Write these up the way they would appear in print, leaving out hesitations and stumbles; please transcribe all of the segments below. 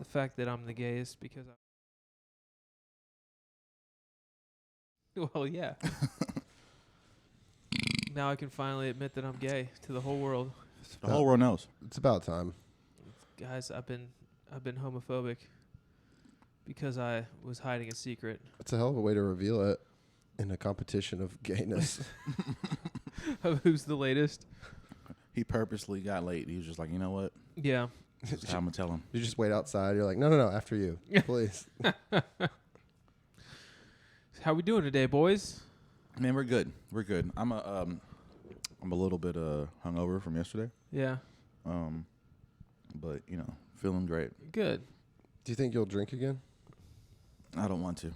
the fact that I'm the gayest because well, yeah. Now I can finally admit that I'm gay to the whole world. The whole world knows. It's about time. Guys, I've been homophobic because I was hiding a secret. It's a hell of a way to reveal it in a competition of gayness. Of who's the latest? He purposely got late. He was just like, you know what? Yeah. That's how I'm going to tell him. You just wait outside. You're like, no, after you, please. How we doing today, boys? Man, we're good. We're good. I'm a little bit hungover from yesterday. Yeah. But, feeling great. Good. Do you think you'll drink again? I don't want to.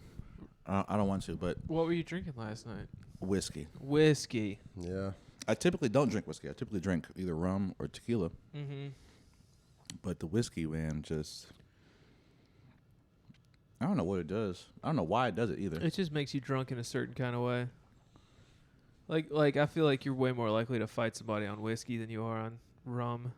I don't want to, but What were you drinking last night? whiskey. Whiskey. Yeah. I typically don't drink whiskey. I typically drink either rum or tequila. Mm-hmm. But the whiskey, man, just... I don't know what it does. I don't know why it does it either. It just makes you drunk in a certain kind of way. Like I feel like you're way more likely to fight somebody on whiskey than you are on rum.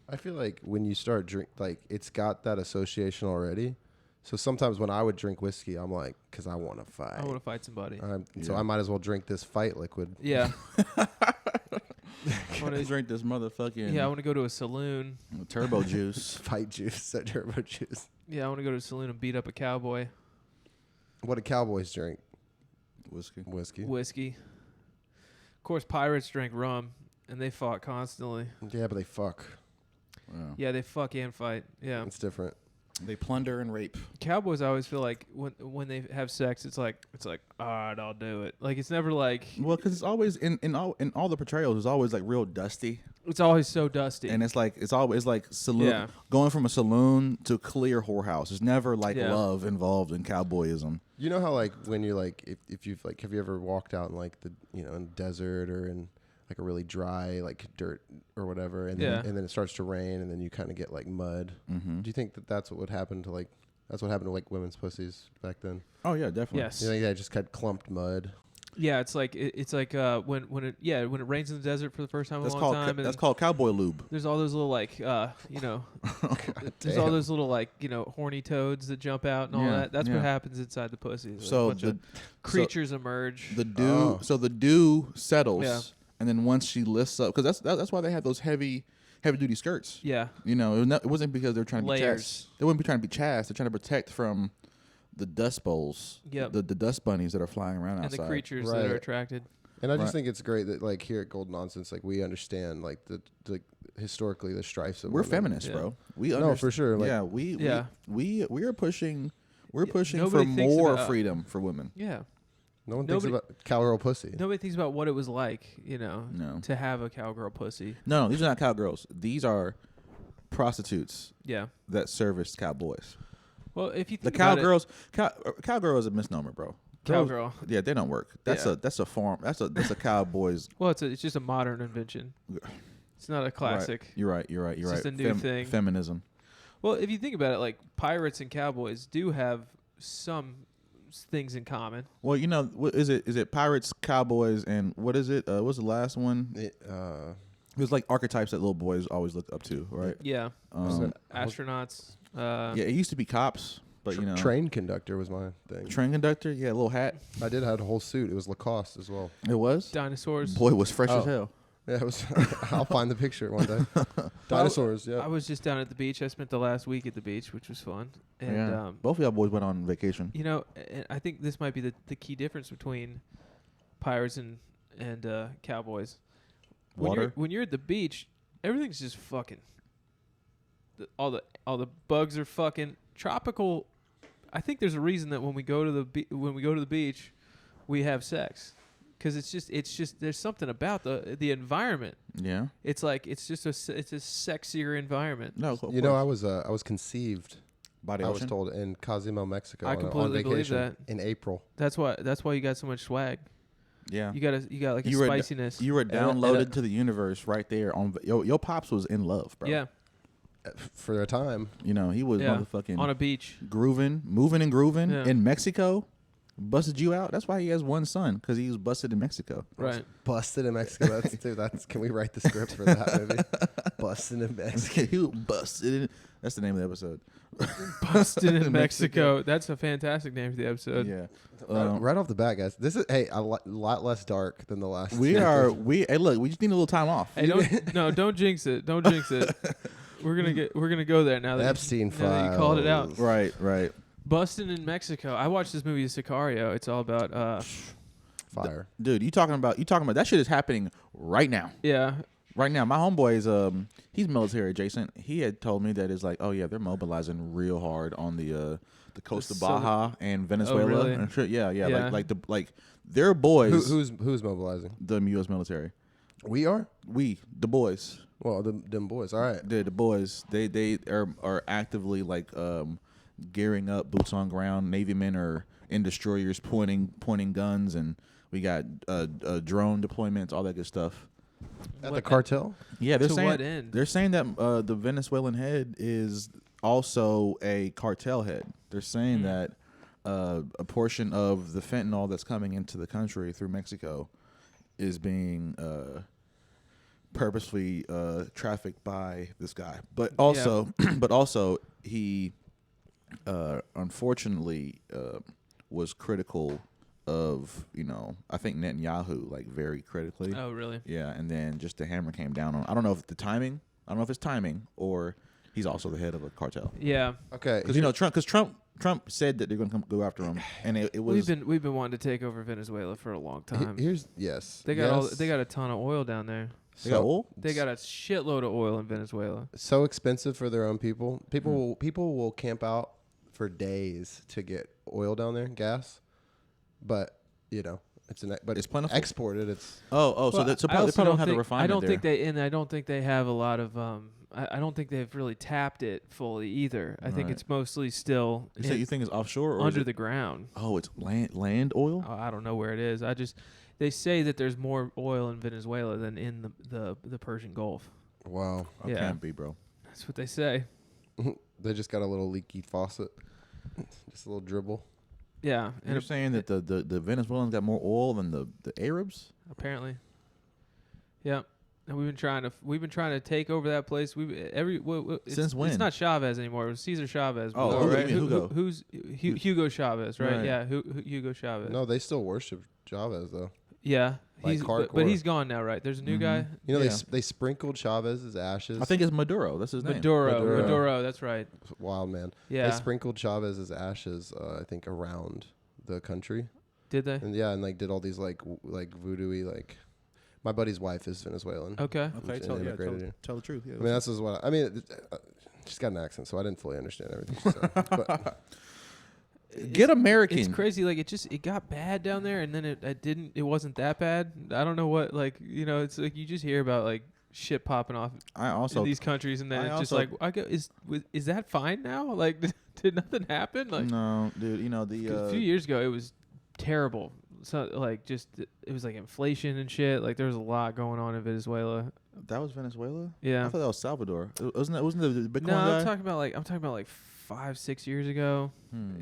I feel like when you start drink, like it's got that association already. So sometimes when I would drink whiskey, I'm like, because I want to fight. I want to fight somebody. So I might as well drink this fight liquid. Yeah. I want to drink this motherfucking Yeah, I want to go to a saloon. turbo juice. Fight juice, that turbo juice. Yeah, I want to go to a saloon and beat up a cowboy. What do cowboys drink? Whiskey. Whiskey. Of course, pirates drank rum, and they fought constantly. Yeah, but they fuck. Yeah, they fuck and fight. Yeah. It's different. They plunder and rape. Cowboys, I always feel like when they have sex, it's like all right, I'll do it. Like it's never like Well, because it's always in all the portrayals, it's always like real dusty, it's always so dusty. and it's always like saloon Yeah. going from a saloon to clear whorehouse. There's never like Yeah. love involved in cowboyism. You know how like when you're like if you've like have you ever walked out in like the in the desert or in like a really dry like dirt or whatever and Yeah. then it starts to rain and then you kind of get like mud. Mm-hmm. Do you think that that's what would happen to like that's what happened to like women's pussies back then? Oh yeah, definitely. Yes. You think they just had clumped mud? Yeah, it's like when it rains in the desert for the first time in That's a long called time. that's called cowboy lube. There's all those little like there's all those little like horny toads that jump out and all Yeah, that. That's yeah. what happens inside the pussy. Like So a bunch of creatures emerge. The dew, Oh. so the dew settles, Yeah. and then once she lifts up, because that's why they have those heavy duty skirts. Yeah. It wasn't because they're trying to be Layers. chaste. They wouldn't be trying to be chaste. They're trying to protect from the dust bowls. Yep. The dust bunnies that are flying around And outside. the creatures Right. that are attracted. And I just Right. think it's great that like here at Gold Nonsense like we understand like the historically the strifes of We're women. feminists, Yeah. bro. We No, understand. for sure. Like, yeah, we are pushing. We're pushing for nobody thinks more about- freedom for women. Yeah. no one thinks Nobody- about cowgirl pussy. Nobody thinks about what it was like, No. to have a cowgirl pussy. No, these are not cowgirls. These are prostitutes Yeah. that serviced cowboys. Well, if you The think about cowgirls, cowgirl is a misnomer, bro. it, Girls- cowgirl. Yeah, they don't work. That's Yeah. a farm. That's a cowboy's. Well, it's just a modern invention. It's not a classic. Right. You're right. You're It's right. just a new thing. Feminism. Well, if you think about it, like pirates and cowboys do have some things in common. Well, what is it? Is it pirates, cowboys, and what is it? What's the last one? It, It was like archetypes that little boys always looked up to, right? Yeah. Um, Astronauts. yeah, it used to be cops, but train conductor was my thing. train conductor. Yeah, little hat. I did have a whole suit. It was Lacoste as well. It was. Dinosaurs. Boy, was fresh as Oh. hell. Yeah, it was. I'll find the picture one day. Dinosaurs. Yeah. I was just down at the beach. I spent the last week at the beach, which was fun. And Yeah. Both of y'all boys went on vacation. and I think this might be the key difference between pirates and cowboys. When you're at the beach, everything's just fucking. All the bugs are fucking tropical. I think there's a reason that when we go to the beach, we have sex, because it's just there's something about the environment. Yeah. It's like it's a sexier environment. No. I was conceived. By the I ocean. was told in Cozumel, Mexico. I on completely believe vacation that. in April. That's why you got so much swag. Yeah. You got like a You were spiciness. You were and downloaded to the universe right there. Your pops was in love, bro. Yeah, For a time. He was motherfucking on a beach. moving and grooving Yeah. in Mexico. Busted you out. That's why he has one son, because he was busted in Mexico. Right. Busted in Mexico. Can we write the script for that movie? Bustin in Mexico. Who busted? That's the name of the episode. Bustin in Mexico. That's a fantastic name for the episode. Yeah. Right off the bat, guys. This is a lot less dark than the last. Hey, look, we just need a little time off. Hey, don't jinx it. Don't jinx it. We're gonna go there now that Epstein now that you called it out. Right. Bustin in Mexico. I watched this movie Sicario. It's all about fire. Dude, you talking about that shit is happening right now. Yeah. Right now, my homeboy is he's military adjacent. He had told me that it's like, oh yeah, they're mobilizing real hard on the coast of Baja and Venezuela. Oh, really? And shit. Yeah. Like their boys. Who's mobilizing? The U.S. military. We are. The boys. Well, them boys. All right. The boys. They are actively like gearing up, boots on ground. Navy men are in destroyers pointing guns, and we got drone deployments, all that good stuff. At the cartel? Yeah, they're To saying what end? they're saying that the Venezuelan head is also a cartel head. They're saying that a portion of the fentanyl that's coming into the country through Mexico is being purposely trafficked by this guy. But also, he unfortunately was critical of, I think Netanyahu, like, very critically. Oh, really? Yeah, and then just the hammer came down on. I don't know if it's timing or he's also the head of a cartel. Yeah. Okay. Because Trump said that they're going to go after him, and it was. We've been wanting to take over Venezuela for a long time. Yes. They got they got a ton of oil down there. They got oil? They got a shitload of oil in Venezuela. So expensive for their own people. People will camp out for days to get oil down there, gas. But it's plentiful. Exported. It's so they probably don't have the refinement. I don't think they have a lot of. I don't think they've really tapped it fully either. I think it's mostly still. You think it's offshore or under the ground? Oh, it's land oil. I don't know where it is. They say that there's more oil in Venezuela than in the Persian Gulf. wow. Oh, Yeah. Can't be, bro. That's what they say. They just got a little leaky faucet, just a little dribble. Yeah, And you're saying that the Venezuelans got more oil than the Arabs? apparently. Yeah. And we've been trying to take over that place. Since when? It's not Chavez anymore. It was Cesar Chavez. Oh, before, you right? mean Hugo. Who's Hugo Chavez, right? Right. Yeah, Hugo Chavez. No, they still worship Chavez though. Yeah, Like but hardcore. he's gone now, right? There's a new guy. Yeah. They sprinkled Chavez's ashes. I think it's Maduro. That's his name. Maduro. That's right. Wild man. Yeah. They sprinkled Chavez's ashes. I think around the country. Did they? And and like did all these like voodoo-y like. My buddy's wife is Venezuelan. Okay. Okay, Tell the truth. Yeah, I mean, that's just what she's got an accent, so I didn't fully understand everything she said. But Get American. It's crazy. Like it got bad down there, and then it wasn't that bad. I don't know what, like, it's like you just hear about like shit popping off in these countries, and then it's just like, is that fine now? Like, did nothing happen? Like, no, dude. a few years ago it was terrible. So like it was like inflation and shit. Like there was a lot going on in Venezuela. That was Venezuela. Yeah. I thought that was Salvador. Wasn't the Bitcoin No, guy? I'm talking about like 5-6 years ago.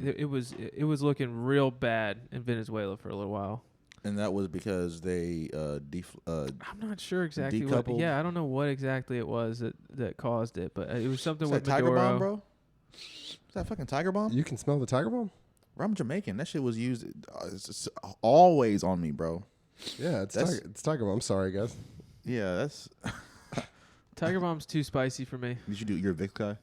It was looking real bad in Venezuela for a little while. And that was because they I'm not sure exactly decoupled? I don't know what exactly it was that caused it, but it was something with Tiger Maduro. bomb, bro. Is that fucking Tiger bomb? you can smell the tiger bomb? I'm Jamaican. That shit was used. It's always on me, bro. Yeah, it's tiger bomb. I'm sorry, guys. Yeah, that's. Tiger bomb's too spicy for me. Did you do your Vicks guy?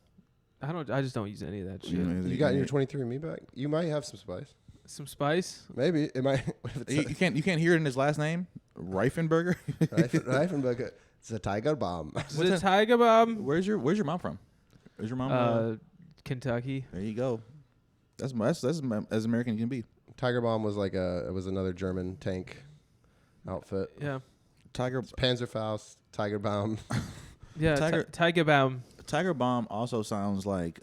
I just don't use any of that shit. You got your 23andMe back? You might have some spice. Some spice? Maybe it might. You can't hear it in his last name, Reifenberger. Reifenberger. It's a tiger bomb. The tiger bomb? Where's your mom from? Is your mom? Kentucky. There you go. That's as American as you can be. Tiger bomb was like it was another German tank outfit. Yeah. Panzerfaust, Tiger bomb. Yeah, Tiger bomb. Tiger bomb also sounds like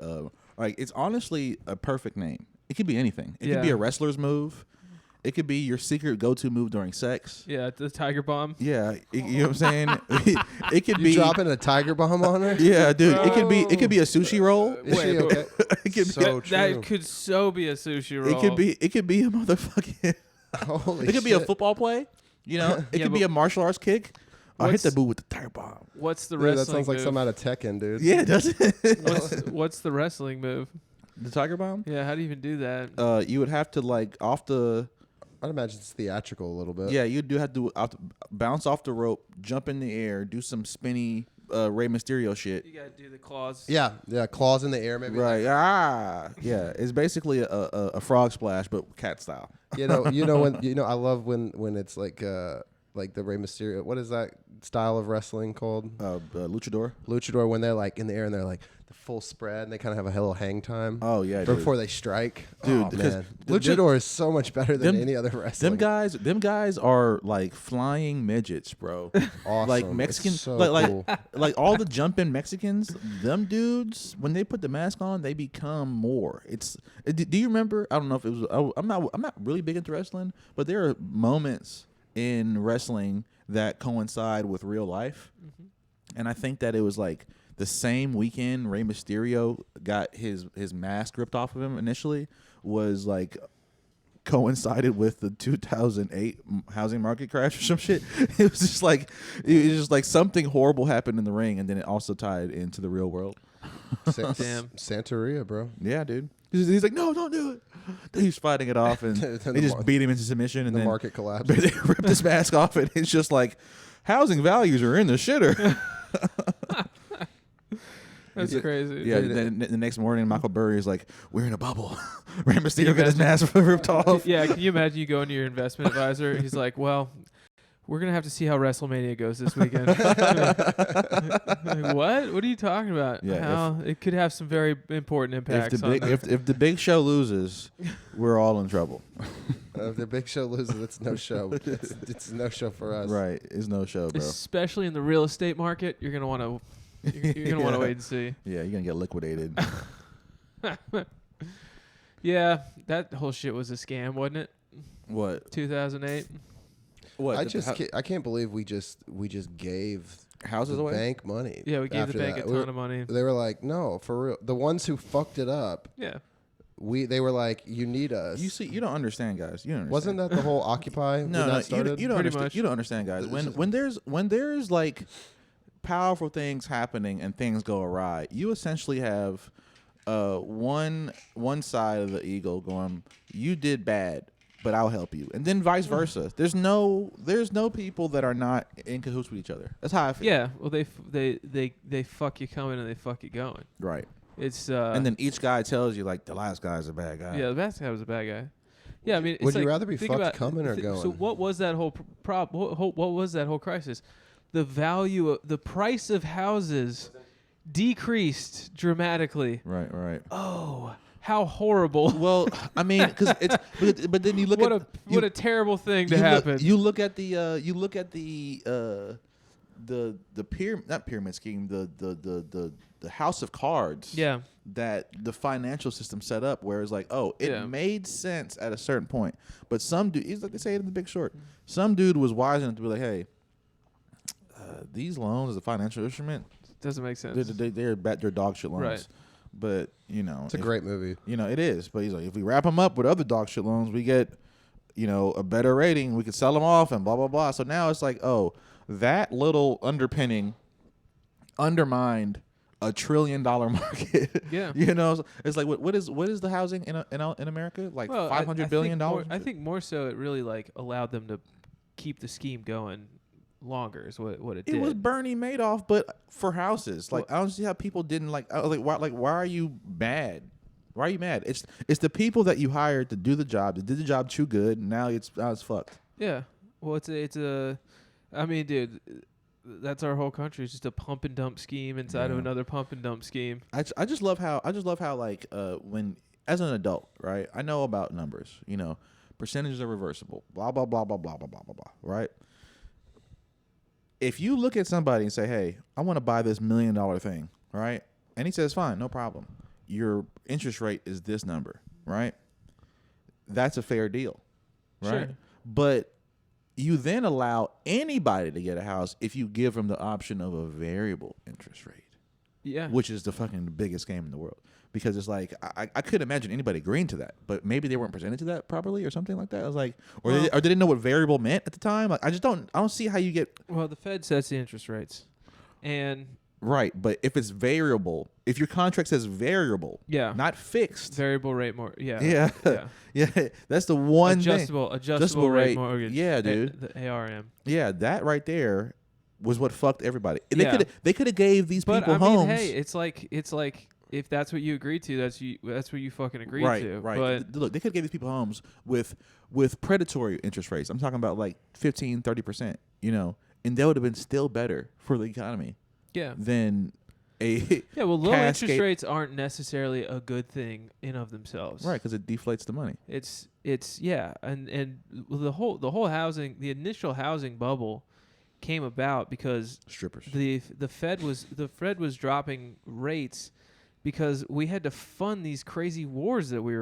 it's honestly a perfect name. It could be anything. It could be a wrestler's move. It could be your secret go-to move during sex. Yeah, the tiger bomb. Yeah, you know what I'm saying? It could be dropping a tiger bomb on her. Yeah, dude. It could be a sushi roll. Is she okay? It could So be, true. That could so be a sushi roll. it could be a motherfucking Holy it could be shit. a football play. It could be a martial arts kick. I hit that boo with the tire bomb. What's the Dude, wrestling that sounds like move? some out of Tekken, dude. Yeah, does it? What's the wrestling move? The tiger bomb? Yeah, how do you even do that? You would have to like I'd imagine it's theatrical a little bit. Yeah, you do have to bounce off the rope, jump in the air, do some spinny Rey Mysterio shit. You gotta do the claws. Yeah, claws in the air, maybe. Right. Yeah. It's basically a frog splash, but cat style. I love when it's like the Rey Mysterio. What is that style of wrestling called? Luchador. Luchador, when they're like in the air and they're like the full spread and they kind of have a little hang time. Oh yeah, before they strike. Dude, oh, man. Luchador is so much better than any other wrestling. Them guys are like flying midgets, bro. Awesome. Like Mexican, It's so cool. cool. like all the jumping Mexicans. Them dudes, when they put the mask on, they become more. Do you remember? I don't know if it was. I'm not really big into wrestling, but there are moments in wrestling that coincide with real life, and I think that it was like the same weekend Rey Mysterio got his mask ripped off of him initially was like coincided with the 2008 housing market crash or some shit. It was just like something horrible happened in the ring, and then it also tied into the real world. Damn. Santeria, bro. Yeah, dude. He's like, no, don't do it. He's fighting it off, and they just beat him into submission, and The then market collapsed. they ripped his mask off, and it's just like housing values are in the shitter. That's crazy. Yeah, then the next morning, Michael Burry is like, we're in a bubble. Rey Mysterio got his mask ripped off. Yeah, can you imagine you go into your investment advisor? He's like, well, we're going to have to see how WrestleMania goes this weekend. Like, what? What are you talking about? Yeah, it could have some very important impacts. If the Big Show loses, we're all in trouble. If the Big Show loses, it's no show. It's no show for us. Right, it's no show, bro. Especially in the real estate market, you're going to want to want to wait and see. Yeah, you're gonna get liquidated. Yeah, that whole shit was a scam, wasn't it? What? 2008. What? I can't believe we just gave houses the away? bank money. Yeah, we gave the after bank that. a ton of money. They were like, no, for real. The ones who fucked it up. Yeah. They were like, you need us. You see, you don't understand, guys. You don't understand. Wasn't that the whole Occupy? No, when that started? you don't Pretty understand. much. You don't understand, guys. When there's like powerful things happening and things go awry, you essentially have one side of the eagle going, you did bad, but I'll help you, and then vice versa. There's no people that are not in cahoots with each other. That's how I feel. Yeah, well, they fuck you coming and they fuck you going. Right. It's and then each guy tells you like the last guy's a bad guy. yeah, the last guy was a bad guy. Yeah, I mean, it's Would you like, rather be think fucked about- coming or going? So what was that whole what was that whole crisis? The the price of houses decreased dramatically. Right. Oh, how horrible! Well, I mean, because it's but then you look what a terrible thing to happen. You look at the not pyramid scheme, the house of cards. Yeah. That the financial system set up, where it's like, oh, it made sense at a certain point, but some dude, it's like they say it in The Big Short. Some dude was wise enough to be like, hey, these loans as a financial instrument doesn't make sense. They're dog shit loans. Right. But it's a great movie. It is. But he's like, if we wrap them up with other dog shit loans, we get, a better rating. We could sell them off and blah blah blah. So now it's like, oh, that little underpinning undermined $1 trillion market. Yeah. It's like what is the housing in America? Like $500 billion. I think more so it really like allowed them to keep the scheme going longer is what it did. It was Bernie Madoff, but for houses. Like, I don't see how people didn't like. Why are you mad? Why are you mad? It's the people that you hired to do the job. They did the job too good. And now it's fucked. Yeah. Well, I mean, dude, that's our whole country. It's just a pump and dump scheme inside of another pump and dump scheme. I just love how like when as an adult, right? I know about numbers. Percentages are reversible. Blah blah blah blah blah blah blah blah blah. Right. If you look at somebody and say, hey, I want to buy this $1 million thing, right? And he says, fine, no problem. Your interest rate is this number, right? That's a fair deal, right? Sure. But you then allow anybody to get a house if you give them the option of a variable interest rate. Yeah. Which is the fucking biggest game in the world. because it's like I couldn't imagine anybody agreeing to that, but maybe they weren't presented to that properly or something like that. I was like, or they didn't know what variable meant at the time. Like, I don't see how you get. Well, the Fed sets the interest rates, and right, but if it's variable, if your contract says variable, not fixed, variable rate yeah, that's the one adjustable rate mortgage, dude, the ARM, that right there was what fucked everybody. Yeah. They could have gave these people homes. Hey, it's like if that's what you agreed to, that's what you fucking agreed to. Right. But Look, they could have gave these people homes with predatory interest rates. I'm talking about like 15, 30%, and that would have been still better for the economy. Yeah. Than a well, low interest rates aren't necessarily a good thing in of themselves. Right, because it deflates the money. It's and the initial housing bubble came about because strippers. The Fed was dropping rates because we had to fund these crazy wars that we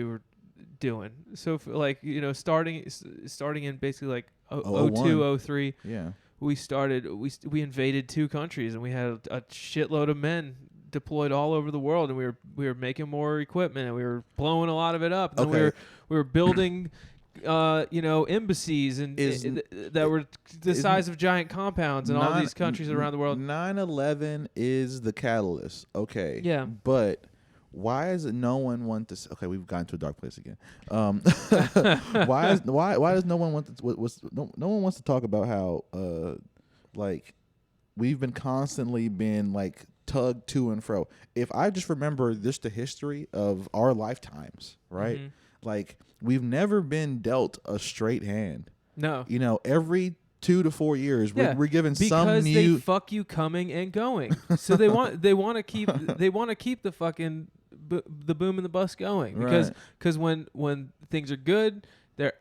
were doing. So starting in basically like 02, 03. Yeah. We invaded 2 countries and we had a shitload of men deployed all over the world, and we were making more equipment and we were blowing a lot of it up. And then we were building embassies and that were the size of giant compounds in all these countries around the world. 9/11 is the catalyst. Okay. Yeah. But why does no one want to? Okay, we've gotten to a dark place again. Why does no one want to? No one wants to talk about how like we've been constantly like tugged to and fro. If I just remember just the history of our lifetimes, right? Mm-hmm. Like we've never been dealt a straight hand. No. Every 2 to 4 years we're given some new. Because they fuck you coming and going. So they want to keep the fucking the boom and the bust going, because when things are good, their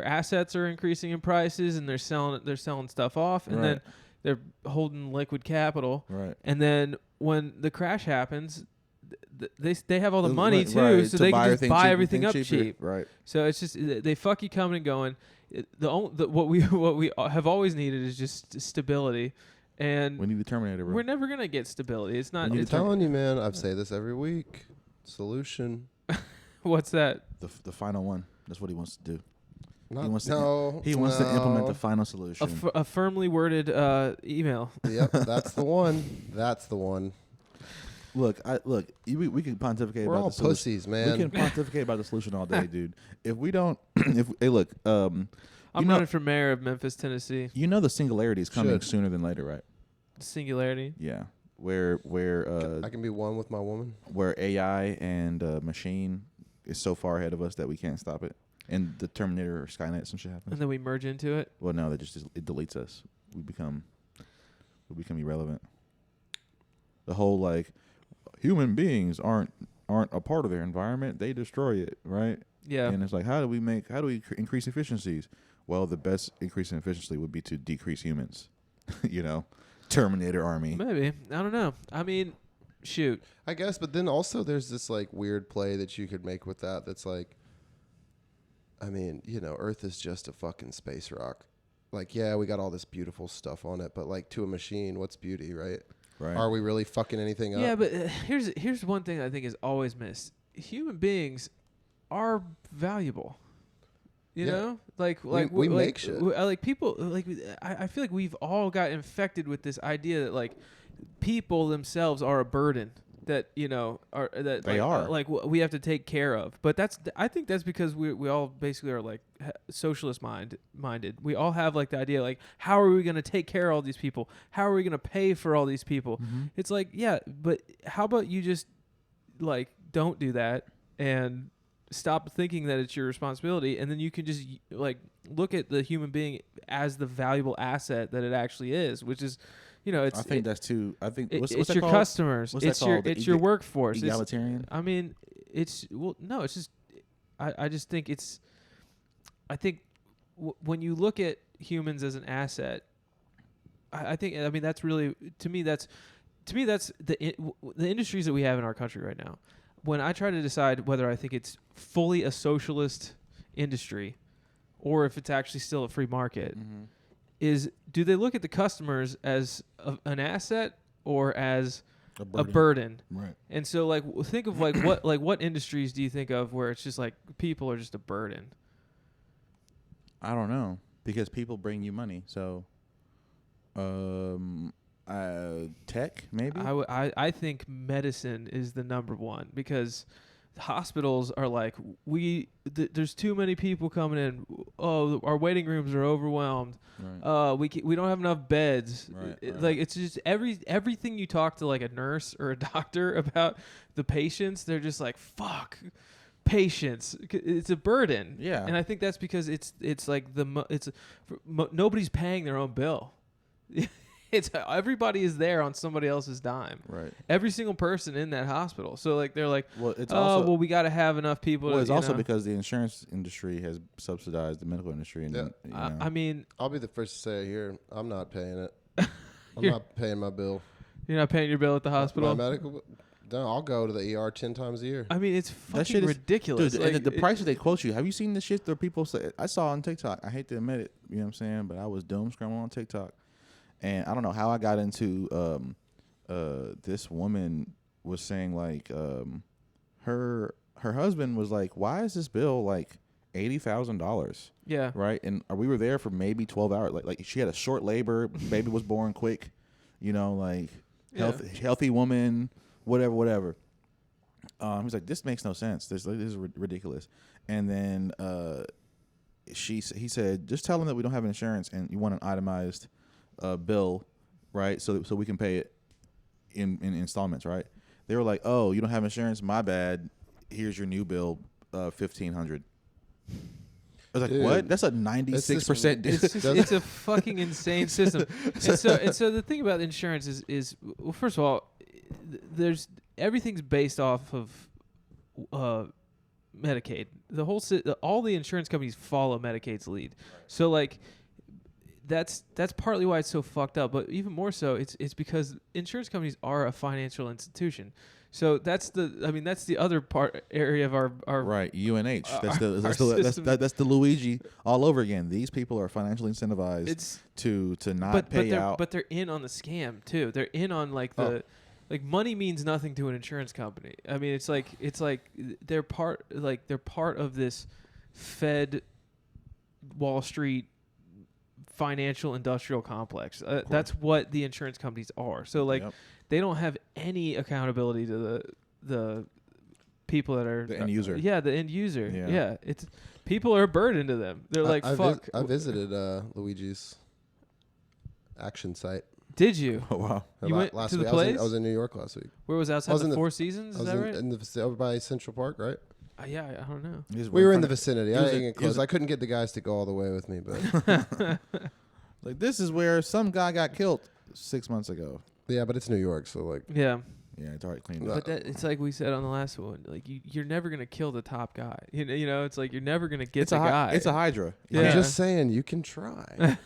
assets are increasing in prices and they're selling stuff off, and then they're holding liquid capital, and then when the crash happens, they have all the money too, so they can just buy everything up cheap. Right. So it's just they fuck you coming and going. What we have always needed is just stability. And we need the Terminator, bro. We're never gonna get stability. It's not. I'm telling you, man. I say this every week. Solution. What's that? The final one. That's what he wants to do. He wants to implement the final solution. A firmly worded email. Yep, that's the one. That's the one. Look. We can pontificate. We're about all the solution. pussies, man. We can pontificate about the solution all day, dude. If we don't, I'm running for mayor of Memphis, Tennessee. The singularity is coming sooner than later, right? Singularity. Yeah, where I can be one with my woman. Where AI and machine is so far ahead of us that we can't stop it, and the Terminator or Skynet, some shit happens. And then we merge into it. Well, no, it deletes us. We become irrelevant. The whole like human beings aren't a part of their environment; they destroy it, right? Yeah. And it's like, how do we increase efficiencies? Well, the best increase in efficiency would be to decrease humans. Terminator army. Maybe. I don't know. I mean, shoot. I guess, but then also there's this like weird play that you could make with that. That's like, I mean, Earth is just a fucking space rock. Like, yeah, we got all this beautiful stuff on it, but like to a machine, what's beauty, right? Right. Are we really fucking anything up? Yeah, but here's one thing I think is always missed. Human beings are valuable. You know, like we make shit. Like people, like I feel like we've all got infected with this idea that like people themselves are a burden that we have to take care of. But I think that's because we all basically are like socialist minded. We all have like the idea like, how are we going to take care of all these people? How are we going to pay for all these people? Mm-hmm. It's like, yeah, but how about you just like don't do that and stop thinking that it's your responsibility, and then you can just like look at the human being as the valuable asset that it actually is, which is, it's. I think that's too. I think it's that your called? Customers. What's It's your workforce. Egalitarian. I mean, it's just. I just think it's. I think when you look at humans as an asset, I mean that's really to me that's the industries that we have in our country right now. When I try to decide whether I think it's fully a socialist industry or if it's actually still a free market, do they look at the customers as an asset or as a burden. Right. And so like think of like what industries do you think of where it's just like people are just a burden? I don't know, because people bring you money. So, tech maybe. I think medicine is the number one, because hospitals are like, there's too many people coming in. Oh, our waiting rooms are overwhelmed. Right. We don't have enough beds. Right. Like it's just everything you talk to like a nurse or a doctor about the patients, they're just like, fuck. Patience, it's a burden. Yeah. And I think that's because it's like nobody's paying their own bill. It's everybody is there on somebody else's dime. Right. Every single person in that hospital. So like they're like, well, it's also, we got to have enough people. Well, it's also because the insurance industry has subsidized the medical industry. And Yeah. I mean, I'll be the first to say it here, I'm not paying it. I'm not paying my bill. You're not paying your bill at the hospital. My medical. No, I'll go to the ER 10 times a year. I mean, it's fucking ridiculous. Dude, like, and the prices they quote you. Have you seen the shit that people say? I saw on TikTok. I hate to admit it, you know what I'm saying, but I was doom scrolling on TikTok, and I don't know how I got into this woman was saying like her husband was like, why is this bill like $80,000? Yeah. Right, and we were there for maybe 12 hours. Like she had a short labor, baby was born quick, you know, like healthy woman. Whatever. He's like, this makes no sense. This is ridiculous. And then he said, just tell them that we don't have insurance and you want an itemized bill, right? So we can pay it in installments, right? They were like, oh, you don't have insurance? My bad. Here's your new bill, $1,500. I was like, dude, what? That's a 96%. It's a fucking insane system. And so the thing about insurance is well, first of all, there's everything's based off of Medicaid. All the insurance companies follow Medicaid's lead. So like that's partly why it's so fucked up. But even more so, it's because insurance companies are a financial institution. So that's the other area of our right, UNH. That's the Luigi all over again. These people are financially incentivized to not pay out. But they're in on the scam too. They're in on like the like money means nothing to an insurance company. I mean, it's like they're part of this Fed Wall Street financial industrial complex. That's what the insurance companies are. So like they don't have any accountability to the people that are the end user. Yeah, the end user. Yeah, it's people are a burden to them. They're like, fuck. I visited Luigi's action site. Did you? Oh wow! You went last to week. the place? I was in New York last week. Where was outside the Four Seasons? Is that right? Over by Central Park, right? Yeah, I don't know. We were in the vicinity. I didn't get close. I couldn't get the guys to go all the way with me, but like this is where some guy got killed 6 months ago. Yeah, but it's New York, so like yeah, it's already cleaned up. But it's like we said on the last one. Like you're never gonna kill the top guy. You know, it's like you're never gonna get the guy. It's a Hydra. Yeah. I'm just saylike you can try.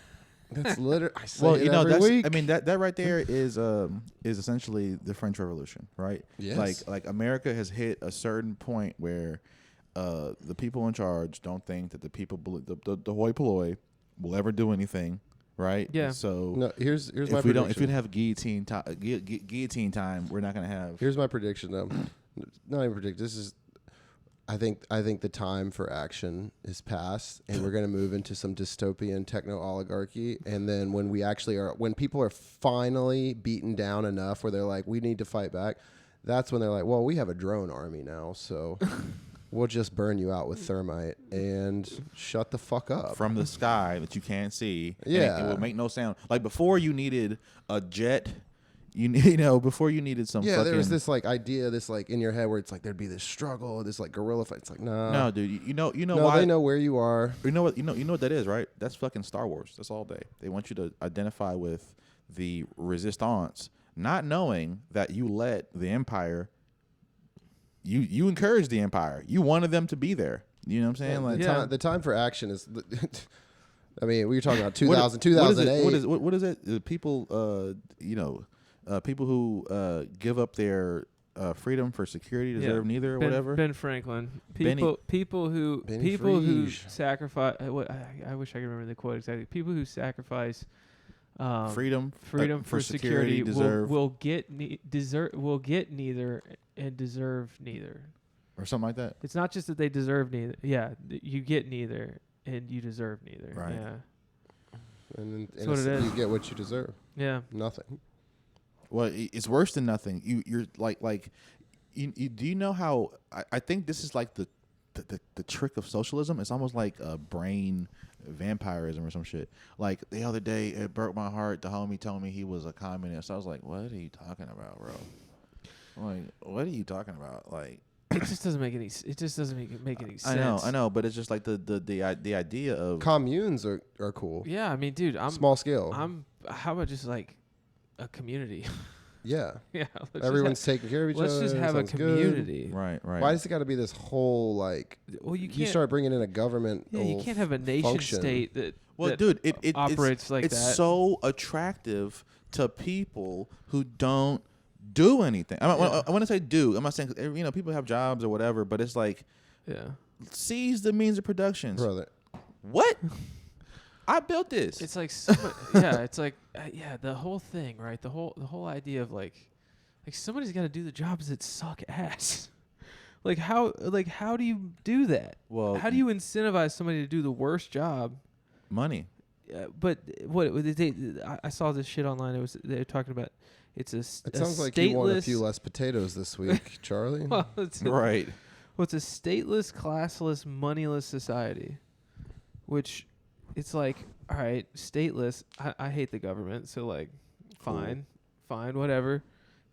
That's literally. I say it every that's. Week. I mean, that right there is essentially the French Revolution, right? Yes. Like America has hit a certain point where the people in charge don't think that the people the hoi polloi will ever do anything, right? Yeah. So no, here's my if we prediction. if we don't have guillotine time, we're not gonna have. Here's my prediction, though. Not even predict. This is. I think the time for action is past, and we're going to move into some dystopian techno oligarchy. And then when people are finally beaten down enough, where they're like, we need to fight back, that's when they're like, well, we have a drone army now, so we'll just burn you out with thermite and shut the fuck up from the sky that you can't see. Yeah, and it will make no sound. Like before, you needed a jet. You know, before you needed some. Yeah, there was this like idea, this like in your head where it's like there'd be this struggle, this like guerrilla fight. It's like no, dude. You know no, why they know where you are. You know what that is, right? That's fucking Star Wars. That's all day. They want you to identify with the resistance, not knowing that you let the Empire. You encouraged the Empire. You wanted them to be there. You know what I'm saying? Like the time for action is. I mean, we were talking about 2008. What is it? People, people who give up their freedom for security deserve neither, or whatever. Ben Franklin. People who sacrifice. I wish I could remember the quote exactly. People who sacrifice freedom for security deserve, will get neither and deserve neither. or something like that. It's not just that they deserve neither. Yeah, you get neither and you deserve neither. Right. Yeah. And That's what it is. you get what you deserve. Yeah. Nothing. Well, it's worse than nothing. You're like you do you know how I think this is like the trick of socialism? It's almost like a brain vampirism or some shit. Like the other day, it broke my heart. The homie told me he was a communist. I was like, "What are you talking about, bro? Like, what are you talking about? Like." It just doesn't make any. It just doesn't make any sense. I know, but it's just like the idea of communes are cool. Yeah, I mean, dude, I'm small scale. How about just like a community? Yeah. Yeah. Everyone's taking care of each other. Let's just have a community. Good. Right. Why does it got to be this whole like? Well, you can't. You start bringing in a government. Yeah, you can't have a nation state that. Well, that dude, it operates like that. It's so attractive to people who don't do anything. I want to say do. I'm not saying people have jobs or whatever, but it's like, seize the means of production, brother. What? I built this. It's like it's like the whole thing, right? The whole idea of like somebody's got to do the jobs that suck ass. Like how do you do that? Well, how do you incentivize somebody to do the worst job? Money. But I saw this shit online. They were talking about it sounds like you want a few less potatoes this week, Charlie. Well, right. Well, it's a stateless, classless, moneyless society, which it's like, all right, stateless. I hate the government, so like, fine, whatever.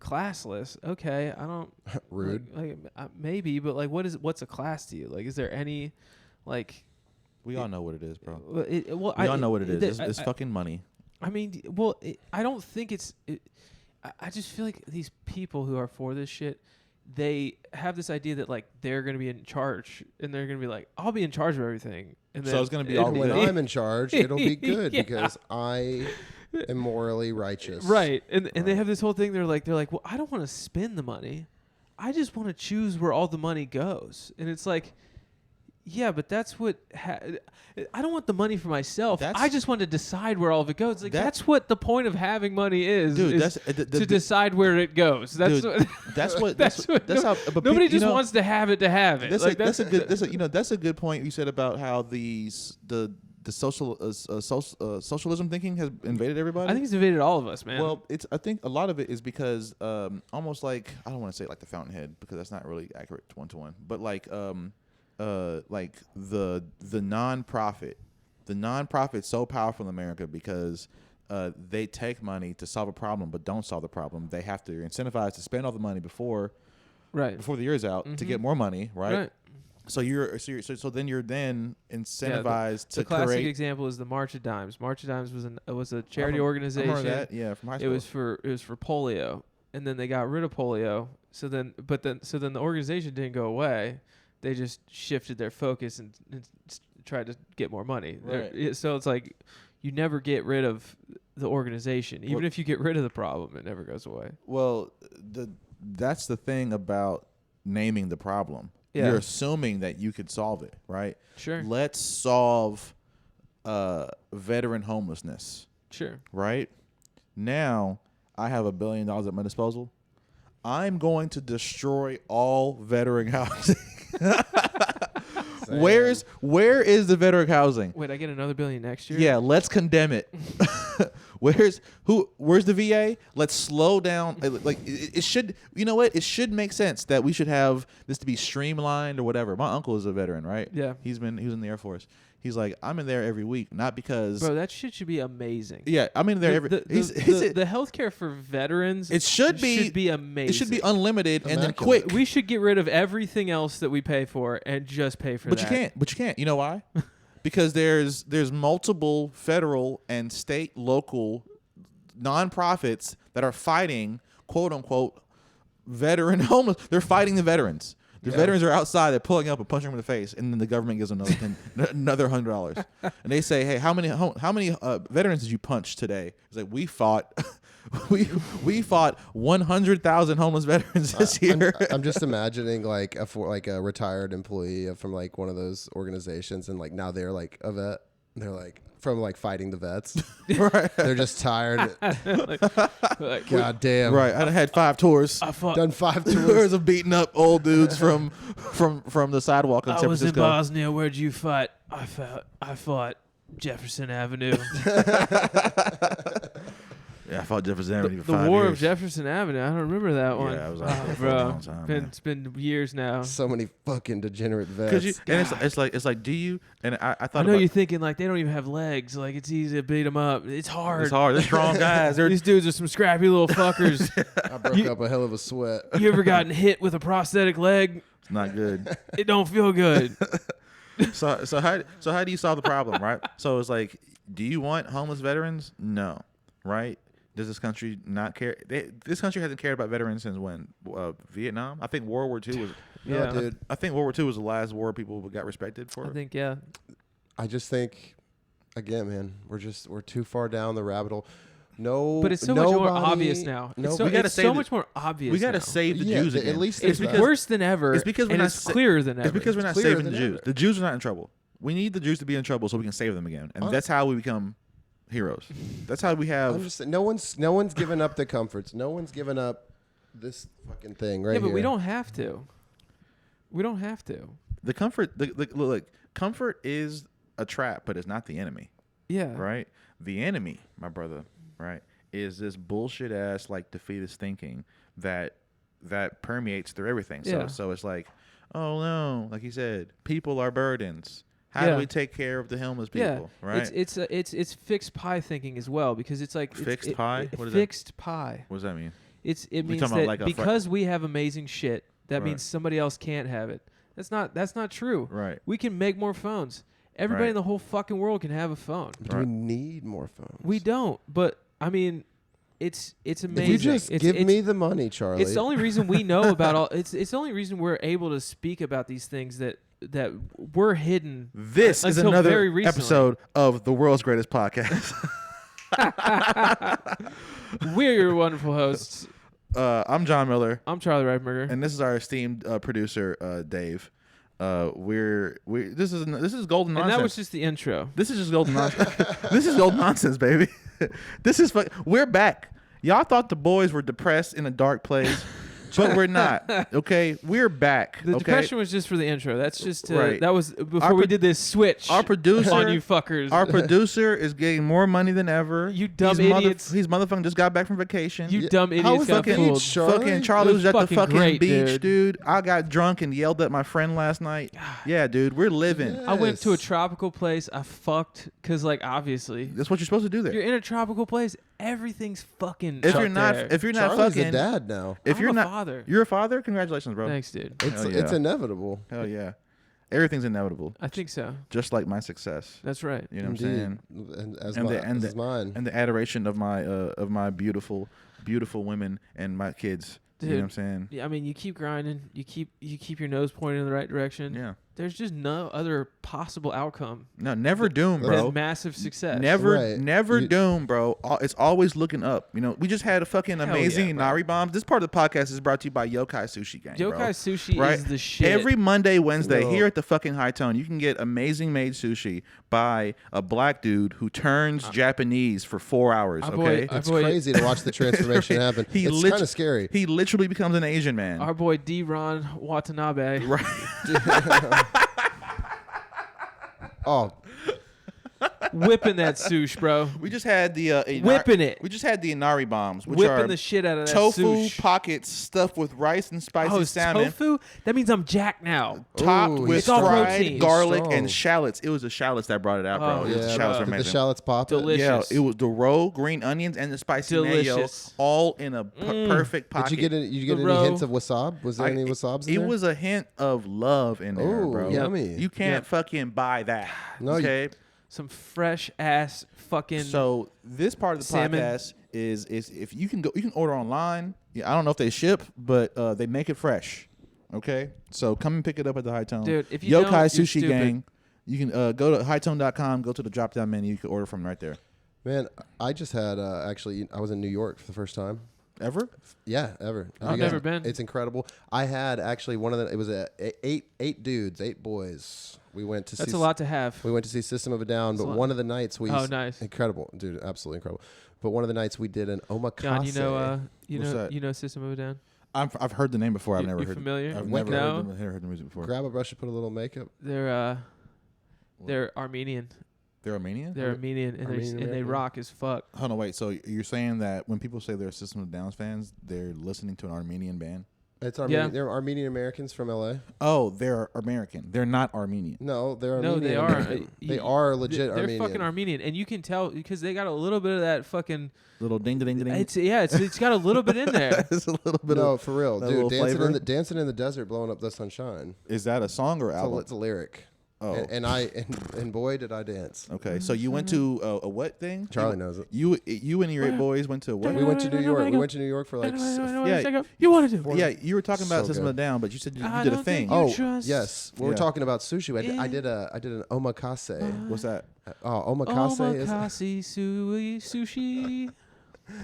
Classless, okay. I don't rude. Maybe, but like, what's a class to you? Like, is there any, like? We all know what it is, bro. We all know what it is. It's fucking money. I mean, I don't think it's. I just feel like these people who are for this shit, they have this idea that like they're gonna be in charge, and they're gonna be like, I'll be in charge of everything. And so then it's gonna be all when I'm in charge, it'll be good because I am morally righteous. Right, and they have this whole thing. They're like, well, I don't want to spend the money. I just want to choose where all the money goes, and it's like. Yeah, but that's what I don't want the money for myself. I just want to decide where all of it goes. Like that's what the point of having money is. Dude, is to decide where it goes. That's dude, that's how. But nobody just wants to have it to have it. That's a good point you said about how the socialism thinking has invaded everybody. I think it's invaded all of us, man. Well, I think a lot of it is because almost like I don't want to say like the Fountainhead because that's not really accurate 1-to-1, but like the nonprofit's so powerful in America because they take money to solve a problem but don't solve the problem. They have to incentivize to spend all the money before the year's out to get more money, right? So then you're incentivized to the classic create. example is the March of Dimes. March of Dimes was a charity organization. I remember that, yeah, from high school. It was for polio, and then they got rid of polio. So then the organization didn't go away. They just shifted their focus and tried to get more money. Right. So it's like you never get rid of the organization. Even if you get rid of the problem, it never goes away. Well, that's the thing about naming the problem. Yeah. You're assuming that you could solve it, right? Sure. Let's solve veteran homelessness. Sure. Right? Now, I have $1 billion at my disposal. I'm going to destroy all veteran housing. Where is the veteran housing? Wait, I get another $1 billion next year? Yeah, let's condemn it. Where's the VA? Let's slow down. Like it should. You know what? It should make sense that we should have this to be streamlined or whatever. My uncle is a veteran, right? Yeah. He was in the Air Force. He's like, I'm in there every week, not because. Bro, that shit should be amazing. Yeah, I'm in there every. The healthcare for veterans. It should be amazing. It should be unlimited and then quick. We should get rid of everything else that we pay for and just pay for that. But you can't. You know why? Because there's multiple federal and state, local nonprofits that are fighting, quote unquote, veteran homeless. They're fighting the veterans. The veterans are outside. They're pulling up and punching them in the face, and then the government gives them another $100. And they say, "Hey, how many veterans did you punch today?" It's like we fought 100,000 homeless veterans this year. I'm just imagining like a retired employee from like one of those organizations, and like now they're like a vet. They're like from like fighting the vets. Right. They're just tired. Like, God damn. Right. I had 5 tours. I fought. Done 5 Tours tours. of beating up old dudes from the sidewalk in I San was in Francisco. Bosnia. Where'd you fight? I fought Jefferson Avenue. Yeah, I fought Jefferson Avenue for The 5 War years. of Jefferson Avenue. I don't remember that one. Yeah, I was out there for a bro. long time. man. It's been years now. So many fucking degenerate vets. Cause you, and it's like, do you? And I I thought know about, you're thinking like they don't even have legs. Like it's easy to beat them up. It's hard. it's hard. They're strong guys. They're These dudes are some scrappy little fuckers. I broke up a hell of a sweat. You ever gotten hit with a prosthetic leg? it's not good. It don't feel good. So how do you solve the problem, right? So it's like, do you want homeless veterans? No, right? Does this country not care? This country hasn't cared about veterans since when? Vietnam? I think World War II was. Yeah. No, dude. I think World War II was the last war people got respected for. I think yeah. I just think, again, man, we're too far down the rabbit hole. No, But it's so much more obvious now. No, It's so, we gotta it's save so the- much more obvious. we got to now. save the Yeah, Jews at again. least It's there's that. worse than ever. It's because we're and not it's sa- clearer than ever. It's because we're not clearer saving the than Jews. ever. The Jews are not in trouble. We need the Jews to be in trouble so we can save them again, and that's how we become heroes. That's how we have. I'm just no one's given up the comforts. No one's given up this fucking thing right yeah, but here. we don't have to. We don't have to. The comfort, look, comfort is a trap, but it's not the enemy, Yeah. right? The enemy, my brother, right, is this bullshit ass like defeatist thinking that permeates through everything. Yeah. So it's like, oh no, like you said, people are burdens. How Yeah. do we take care of the homeless people, right? It's fixed pie thinking as well because it's like Fixed pie? What is that? fixed pie. What does that mean? It We means talking about that like a because we have amazing shit, that Right. means somebody else can't have it. That's not true. Right. We can make more phones. Everybody Right. in the whole fucking world can have a phone. But do we need more phones? We don't. But I mean, it's amazing. If you just it's, give it's, me the money, Charlie. It's the only reason we know about all. It's the only reason we're able to speak about these things that were hidden. This is until another very recently. episode of the world's greatest podcast. We're your wonderful hosts. I'm John Miller, I'm Charlie Reifenberger. and this is our esteemed producer, Dave. This is golden And nonsense. that was just the intro. This is just golden nonsense. This is golden nonsense, baby. This is we're back. Y'all thought the boys were depressed in a dark place, but we're not. Okay, we're back. The okay? depression was just for the intro. That's just Right. that was before we did this switch. Our producer, on you fuckers. Our producer is getting more money than ever. You dumb He's idiots. He's motherfucking just got back from vacation. you Yeah. dumb How idiots was got the fooled. beach, Charlie? Fucking Charlie It was was at the fucking fucking great, beach, dude. I got drunk and yelled at my friend last night. Yeah, dude, we're living. Yeah. I went to a Yes. tropical place. I fucked because like obviously That's what you're supposed to do there. you're in a tropical place. Everything's fucking. If out you're not, there. if you're not Charlie's fucking, a dad now. if I'm you're a not, father. you're a father. Congratulations, bro. Thanks, dude. It's Hell it's yeah. inevitable. Hell yeah, everything's inevitable. I think so. Just like my success. That's right. You know what I'm Indeed. saying? And as And my, the- and as mine. And the adoration of my beautiful women and my kids. You know what I'm Dude. saying? Yeah, I mean, you keep grinding. You keep your nose pointed in the right direction. Yeah. There's just no other possible outcome No, never doom, than bro. massive success. Never, Right. never You- doom, bro. It's always looking up. You know, we just had a fucking Hell amazing yeah, bro. Inari bombs. This part of the podcast is brought to you by Yokai Sushi Gang. Yokai bro. Sushi Right? is the shit. Every Monday, Wednesday, No. here at the fucking High Tone, you can get amazing made sushi by a black dude who turns Japanese for 4 hours. Our Okay, boy- It's crazy to watch the transformation happen. He It's lit- kind of scary. he literally becomes an Asian man. our boy D. Ron Watanabe. Right. Oh, Whipping that sush, bro. We just had the Whipping it. We just had the Inari bombs, which Whipping are the shit out of that tofu sush. pockets stuffed with rice and spicy Oh, salmon. tofu? That means I'm jacked now. Topped Ooh, with it's all fried protein. garlic Strong. and shallots. It was the shallots that brought it out, bro. Oh, It was the yeah. shallots were Did the amazing. shallots pop it? Delicious. Yeah, it was the roe, green onions, and the spicy mayo, Delicious. all in a perfect pocket. Did you get The any row. hints of wasabi? Was there any wasabs in It there? was a hint of love in there, Ooh, bro. yummy. You can't Yep. fucking buy that. No, okay. Some fresh ass fucking. So this part of the salmon. podcast is if you can order online. Yeah, I don't know if they ship, but they make it fresh. Okay, so come and pick it up at the High Tone. Dude, if you Yokai don't, you're Sushi stupid. Gang. You can go to hightone.com, go to the drop down menu. You can order from right there. Man, I just had actually. I was in New York for the first time. Ever? Yeah, ever. I've You never been. It's incredible. I had actually one of the. It was eight dudes, 8 boys We went to That's see a lot to have. We went to see System of a Down, That's but a one of the nights we nice. incredible, dude, absolutely incredible. But one of the nights we did an omakase. John, What's that? you know System of a Down. I've heard the name before. I've never You heard. familiar? I've What never now? heard the music before. Grab a brush and put a little makeup. They're Armenian. They're Armenian. They're Armenian, and Armenian they American? rock as fuck. Hold on, wait. So you're saying that when people say they're System of a Down fans, they're listening to an Armenian band? It's Armenian. Yeah. They're Armenian Americans from LA. Oh, they're American. They're not Armenian. No, they're No, Armenian. they are. American. They are legit They're Armenian. fucking Armenian, and you can tell because they got a little bit of that fucking. Little ding ding ding. It's got a little bit in there. It's a little bit No, of. for real, that dude. little flavor? Dancing in the desert, blowing up the sunshine. Is that a song or album? It's a lyric. Oh, And boy did I dance. okay. So you went to a what thing? Charlie knows it. You and your 8 boys went to a what? We went to New York. We went to New York for like. Yeah. You want to do? Yeah, you were talking about So System of a good. Down, but you said you I did a don't thing. think you Oh trust yes, we were Yeah. talking about sushi. I did an omakase. What's that? Omakase is. Omakase sushi.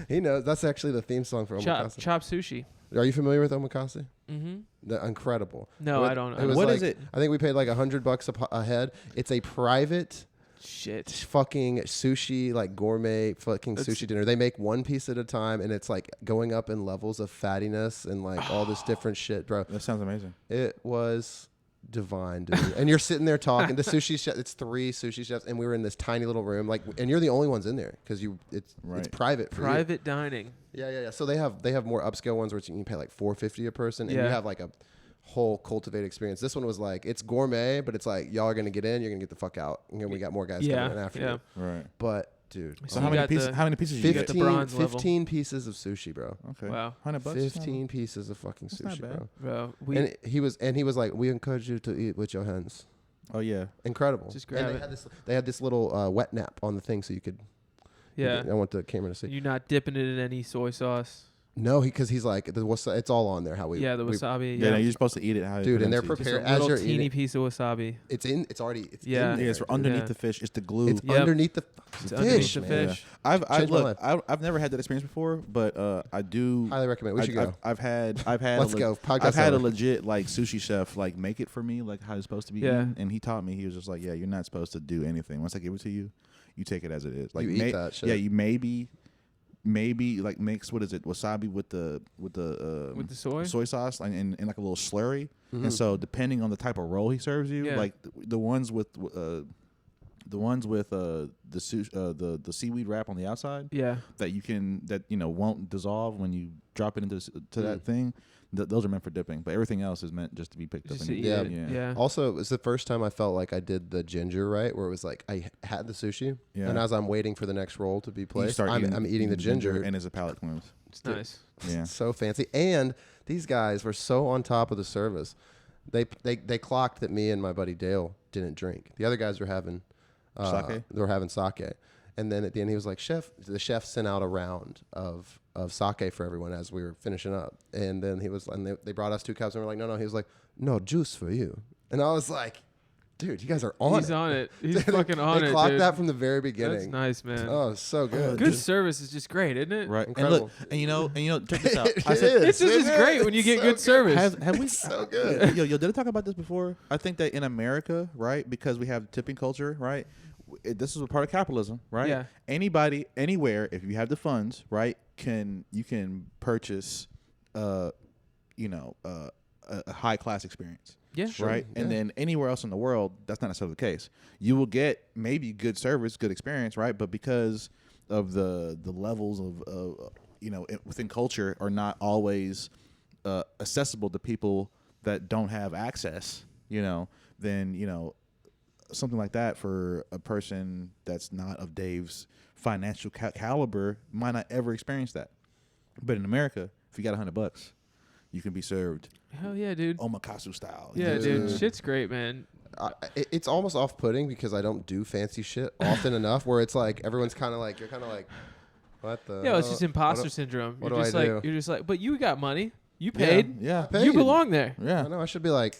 He knows that's actually the theme song for omakase. Chop sushi. Are you familiar with omakase? Mm-hmm. Incredible. No, I don't. It was What like, is it? I think we paid like $100 a head. It's a private Shit. fucking sushi, like gourmet fucking sushi dinner. They make one piece at a time, and it's like going up in levels of fattiness and like all this different shit, bro. That sounds amazing. It was divine, dude. And you're sitting there talking. The sushi chef, it's 3 sushi chefs, and we were in this tiny little room, like, and you're the only ones in there because it's Right. private. For you. Private dining. Yeah. So they have more upscale ones where you can pay like $450 a person, and you Yeah. have like a whole cultivated experience. This one was like it's gourmet, but it's like y'all are gonna get in, you're gonna get the fuck out, and then we got more guys coming in after you. Right. But dude, So you how many got pieces? the- How many pieces you get? the bronze level. 15 pieces of sushi, bro. Okay. Wow. $100. 15 pieces of fucking That's not sushi, bad. bro. Bro, And he was like, we encourage you to eat with your hands. Oh yeah. Incredible. Just grab and it. they had this little wet nap on the thing, so you could. yeah. I want the camera to see. You're not dipping it in any soy sauce. No, because he's like, it's all on there. How we Yeah, the we- wasabi. Yeah. No, you're supposed to eat it how. Dude, and they're prepared. prepared Just a as little you're teeny eating. piece of wasabi. It's in. It's already. It's Yeah. in there, Yeah, it's dude. underneath Yeah. the fish. It's the glue. It's Yep. underneath the It's fish, underneath the man. fish. Changed my life. I've never had that experience before, but I do. Highly recommend. We should go. I've had. Let's go. Podcast I've had a over. legit like sushi chef like make it for me like how it's supposed to be Yeah. eaten, and he taught me. He was just like, yeah, you're not supposed to do anything. Once I give it to you, you take it as it is. Like You eat that shit. Yeah, you maybe like mix what is it wasabi with the soy sauce and like a little slurry. Mhm. And so depending on the type of roll he serves you, Yeah. like the ones with the seaweed wrap on the outside Yeah. that won't dissolve when you drop it into that thing. Those are meant for dipping, but everything else is meant just to be picked Just up to and eat eaten. it. Yeah. Yeah. Also, it was the first time I felt like I did the ginger right, where it was like I had the sushi, Yeah. and as I'm waiting for the next roll to be You placed, start I'm eating the ginger, and it's a palate cleanse. It's nice. Yeah. It's so fancy. And these guys were so on top of the service. They clocked that me and my buddy Dale didn't drink. The other guys were having Sake? They were having sake. And then at the end he was like, the chef sent out a round of sake for everyone as we were finishing up. And then they brought us 2 cups and we're like, no. He was like, no, juice for you. And I was like, dude, you guys are on He's it. on it. He's fucking on They it, clocked dude. that from the very beginning. That's nice, man. Oh, so good. Good service is just great, isn't it? Right. Incredible. And look, check this out. It I said, is. It's just great when you get good service. have we So good. Yo, did I talk about this before? I think that in America, right, because we have tipping culture, right? This is a part of capitalism, right? Yeah. Anybody, anywhere, if you have the funds, right, you can purchase, a high class experience. Yeah. Sure. Right. And Yeah. then anywhere else in the world, that's not necessarily the case. You will get maybe good service, good experience, right? But because of the levels of within culture are not always accessible to people that don't have access, then something like that for a person that's not of Dave's financial caliber might not ever experience that. But in America, if you got $100, you can be served Hell yeah, dude. omakase style. Yeah, dude. Dude. Shit's great, man. It's almost off-putting because I don't do fancy shit often enough where it's like everyone's kind of like, you're kind of like, what the Yeah, it's just hell? imposter syndrome. what You're do just I like do? you're just like, but you got money. You paid. Yeah. paid. You belong there. I Yeah. know I should be like,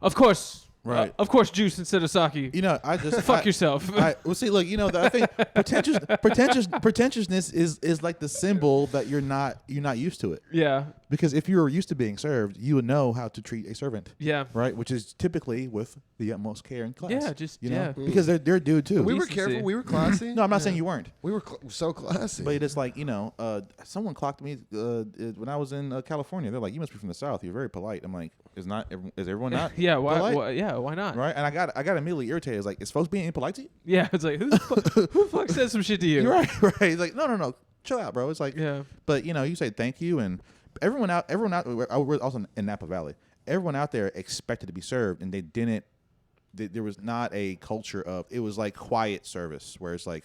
Of course. Right. Of course, juice instead of sake. You know, I just Fuck yourself. Well, see, look, you know, I think pretentiousness is like the symbol that you're not used to it. Yeah. Because if you were used to being served, you would know how to treat a servant. Yeah. Right, which is typically with the utmost care and class. Yeah, just you know, yeah. because they're a dude too. We were Decency. careful. We were classy. No, I'm not saying you weren't. We were so classy. But it's like, you know, someone clocked me when I was in California. They're like, "You must be from the South. You're very polite." I'm like, "Is everyone not?" Yeah. polite? Why not? Right, and I got immediately irritated. It's like, "Is folks being impolite to you?" Yeah. It's like who the fuck said some shit to you? You're right, right. He's like, no, chill out, bro. It's like, Yeah. But you know, you say thank you, and everyone out. I was also in Napa Valley. Everyone out there expected to be served, and they didn't. There was not a culture of. It was like quiet service, where it's like,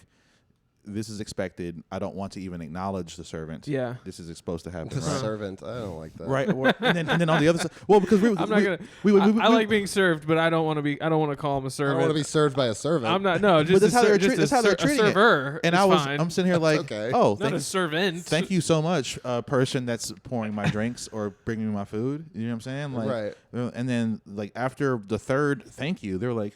this is expected. I don't want to even acknowledge the servant. Yeah. This is supposed to happen. the Right. servant. I don't like that. Right. And then on the other side, well, because we, I'm not gonna. I like being served, but I don't want to be. I don't want to call him a I servant. don't want to be served by a servant. I'm not. No, just that's how they're a treating it. server. And is fine. I'm sitting here like, okay. oh, Not a servant. thank you so much, person that's pouring my drinks or bringing me my food. You know what I'm saying? Like, Right. And then like after the third thank you, they're like,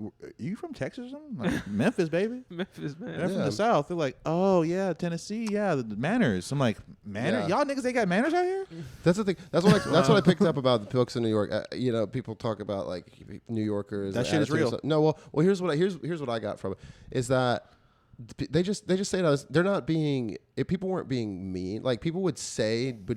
"Are you from Texas or something?" Like, Memphis, baby. Memphis, man. They're from Yeah. the South. They're like, "Oh yeah, Tennessee, yeah, the manners." I'm like, manners? Yeah. Y'all niggas ain't got manners out here? That's the thing. That's what I picked up about the folks in New York. You know, people talk about like New Yorkers. That and shit is attitude and real. stuff. No, well, here's what I got from it is that they just say to us, they're not being. If people weren't being mean, like people would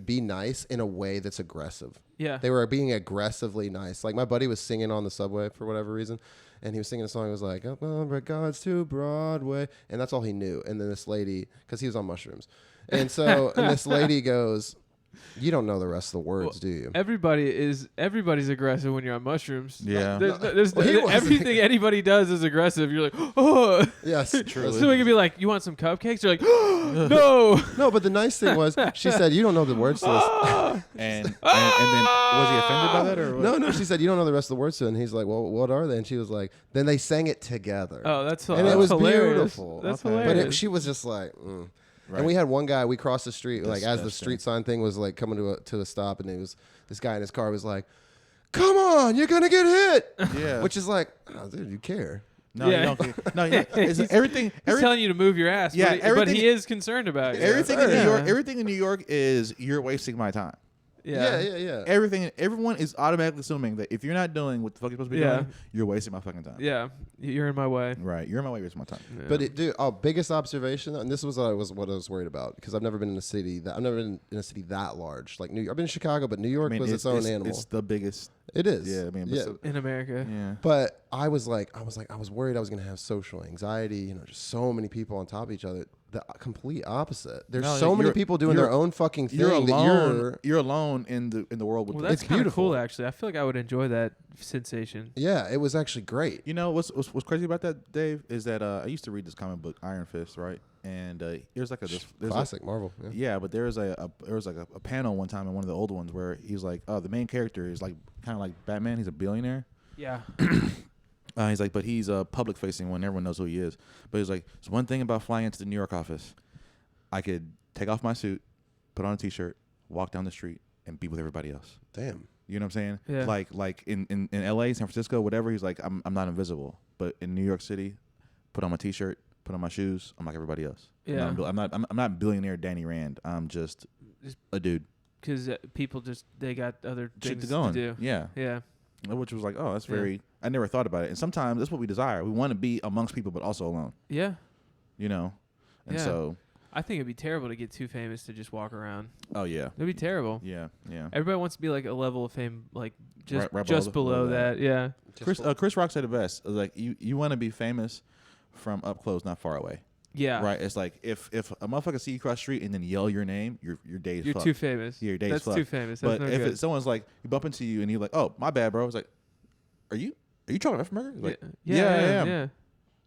be nice in a way that's aggressive. Yeah. They were being aggressively nice. Like my buddy was singing on the subway for whatever reason. And he was singing a song. It was like, "Up on regards to Broadway," and that's all he knew. And then this lady, because he was on mushrooms, and so and this lady goes, "You don't know the rest of the words, do you?" Everybody's aggressive when you're on mushrooms. Yeah. There's Well, he wasn't. everything anybody does is aggressive. You're like, oh. Yes, True. So we could be like, you want some cupcakes? You're like, no. No, but the nice thing was, she said, "You don't know the words to this." And then was he offended by that or what? No, she said, "You don't know the rest of the words to it." And he's like, "Well, what are they?" And she was like, "Then they sang it together." Oh, that's and it was hilarious. beautiful. That's Okay. hilarious. But she was just like, mm. Right. And we had one guy. We crossed the street, like as the Disgusting. street sign thing was like coming to a stop, and it was this guy in his car was like, "Come on, you're gonna get hit." Yeah. Which is like, oh, dude, you care. No, Yeah. you don't. No, it's everything. He's telling you to move your ass. Yeah, but everything- he is concerned about you. Everything Yeah. in New Yeah. York. Everything in New York is you're wasting my time. Yeah. Everyone is automatically assuming that if you're not doing what the fuck you're supposed to be Yeah. doing, you're wasting my fucking time. Yeah. You're in my way. Right. You're in my way, wasting my time. Yeah. But dude, biggest observation, and this was what I was worried about because I've never been in a city that large. Like New York, I've been in Chicago, but New York was its own animal. It's the biggest. It is. Yeah, I mean, but yeah. so- in America. Yeah. But I was worried I was gonna have social anxiety. You know, just so many people on top of each other. The complete opposite. There's No, so many you're- people doing you're- their own fucking thing. You're that alone. You're alone in the world with. Well, the- that's It's kind of beautiful. cool, actually. I feel like I would enjoy that sensation. Yeah, it was actually great. You know what's crazy about that, Dave, is that I used to read this comic book Iron Fist, right? And there's like there's Classic Marvel. Yeah. Yeah, but there was a panel one time in one of the old ones where he's like, the main character is like kind of like Batman. He's a billionaire. Yeah. He's like, but he's a public facing one. Everyone knows who he is. But he's like, it's one thing about flying into the New York office. I could take off my suit, put on a t-shirt, walk down the street, and be with everybody else. Damn. You know what I'm saying? Yeah. Like in LA, San Francisco, whatever. He's like, I'm not invisible. But in New York City, put on my t-shirt, put on my shoes. I'm like everybody else. Yeah. I'm not billionaire Danny Rand. I'm just a dude. Because people they got other Shit things to go on. do. Yeah. Yeah. Which was like, oh, that's Yeah. very. I never thought about it. And sometimes that's what we desire. We want to be amongst people, but also alone. Yeah. You know. And Yeah. so. I think it'd be terrible to get too famous to just walk around. Oh yeah. It'd be terrible. Yeah. Yeah. Everybody wants to be like a level of fame, like just Right just below that. Yeah. Chris Rock said it best. Like you want to be famous from up close, not far away. Yeah. Right. It's like if a motherfucker see you cross the street and then yell your name, your day is You're fucked. too famous. Your day That's is fucked. too famous. That's But no if good. someone's like you bump into you and you're like, oh my bad, bro. It's like, are you Charlie Reifenberger? Like, yeah, I am. Yeah.